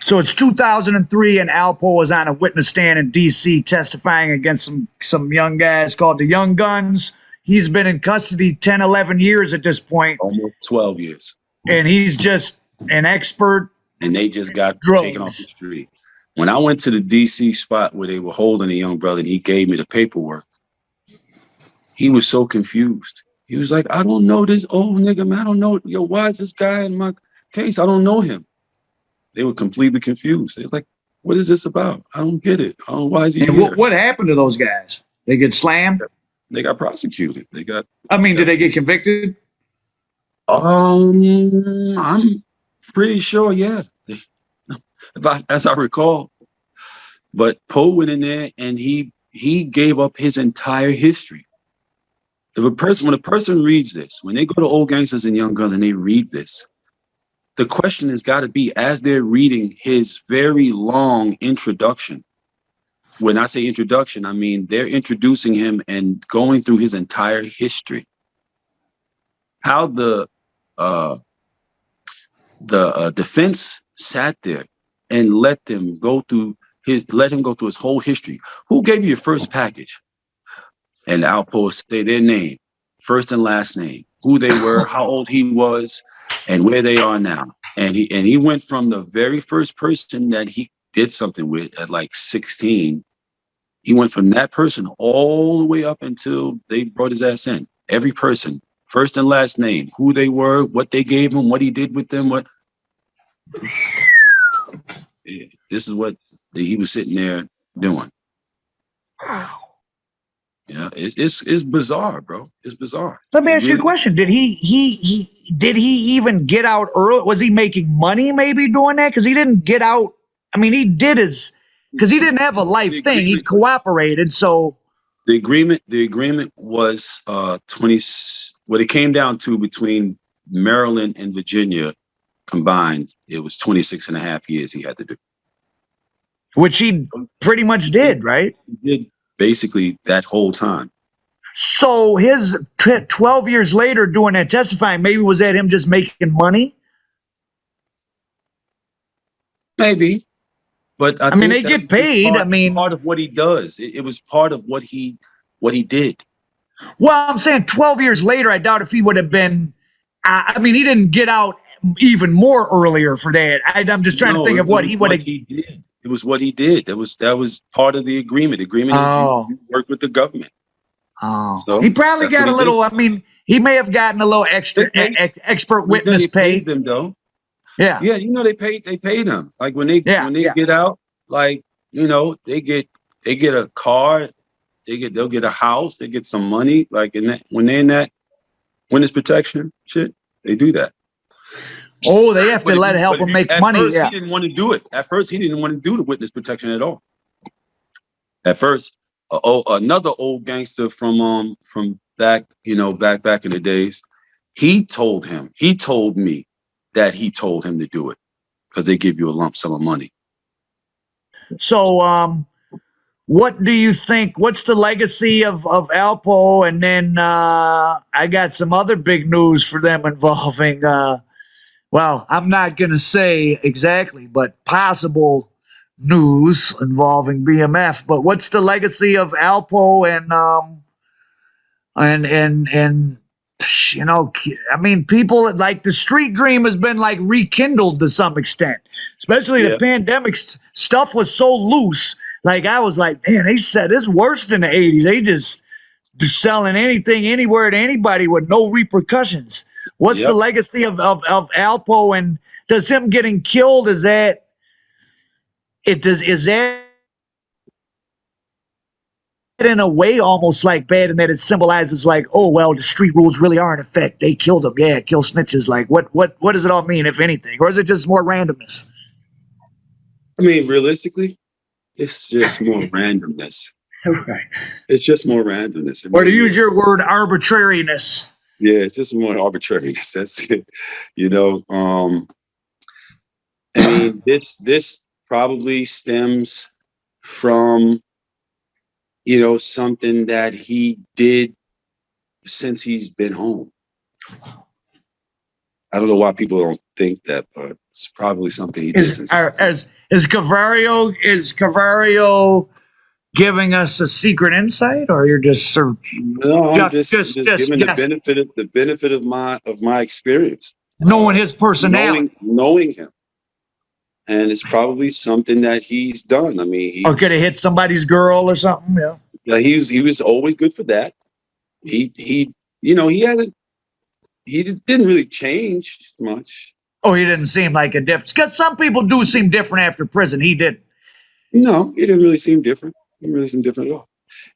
So it's 2003, and Alpo was on a witness stand in D.C. testifying against some young guys called the Young Guns. He's been in custody 10, 11 years at this point. Almost 12 years. And he's just an expert. And they just got taken off the Drugs. street. When I went to the D.C. spot where they were holding a young brother and he gave me the paperwork, he was so confused. He was like, I don't know this old nigga, man. I don't know. Yo, why is this guy in my case? I don't know him. They were completely confused. They was like, what is this about? I don't get it. Why is he And here? what happened to those guys? They get slammed? They got prosecuted. Did they get convicted? I'm pretty sure, yeah. As I recall. But Poe went in there and he gave up his entire history. When a person reads this, when they go to Old Gangsters and Young Guns and they read this, the question has got to be, as they're reading his very long introduction. When I say introduction, I mean they're introducing him and going through his entire history. How the defense sat there and let him go through his whole history. Who gave you your first package? And Alpo say their name, first and last name, who they were, how old he was, and where they are now. And he went from the very first person that he did something with at like 16. He went from that person all the way up until they brought his ass in. Every person, first and last name, who they were, what they gave him, what he did with them, what. This is what he was sitting there doing. Wow. Yeah, it's bizarre, bro. It's bizarre. Let me ask you a question. Did he even get out early? Was he making money maybe doing that? Because he didn't get out. I mean, he did because he didn't have a life thing. He cooperated. So the agreement was 20. What it came down to between Maryland and Virginia combined, it was 26 and a half years he had to do. Which he pretty much did, right? He did basically that whole time. So his 12 years later doing that testifying, maybe was that him just making money? Maybe. But I mean, they get paid. I mean, part of what he does. It was part of what he did. Well, I'm saying 12 years later, I doubt if he would have been. I mean, he didn't get out even more earlier for that. I'm just trying to think of what he would have. It was what he did. That was part of the agreement. The agreement is you work with the government. Oh, so he probably got a little. I mean, he may have gotten a little extra expert witness pay. Them though. Yeah, yeah. They paid them. Like when they get out, like they get a car, they'll get a house, they get some money. Like when they're in that witness protection shit, they do that. Oh, they have to help him make money. At first, he didn't want to do it. At first, he didn't want to do the witness protection at all. At first, another old gangster from back, back in the days, he told me that he told him to do it because they give you a lump sum of money. So, what do you think? What's the legacy of Alpo? And then I got some other big news for them involving. Well, I'm not going to say exactly, but possible news involving BMF. But what's the legacy of Alpo and I mean, people like the street dream has been like rekindled to some extent, especially the pandemic stuff was so loose. Like I was like, man, they said it's worse than the 80s. They just selling anything anywhere to anybody with no repercussions. What's the legacy of Alpo, and does him getting killed, is that in a way almost like bad in that it symbolizes like, oh well, the street rules really are in effect. They killed him. Yeah, kill snitches. Like what does it all mean, if anything? Or is it just more randomness? I mean, realistically, it's just more randomness. Okay. It's just more randomness. Or to use your word, arbitrariness. Yeah, it's just more arbitrariness. That's it. I mean, this probably stems from, something that he did since he's been home. I don't know why people don't think that, but It's probably something he did since. Is Cavario giving us a secret insight, or you're just sort of No, I'm just giving the benefit of my experience, knowing his personality, knowing him, and it's probably something that he's done. I mean, or could have hit somebody's girl or something. Yeah, he was always good for that. He you know he didn't really change much. Oh, he didn't seem like a difference. Because some people do seem different after prison. He didn't. No, he didn't really seem different. He didn't really seem different at all.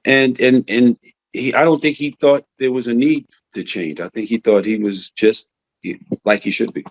And I don't think he thought there was a need to change. I think he thought he was just like he should be.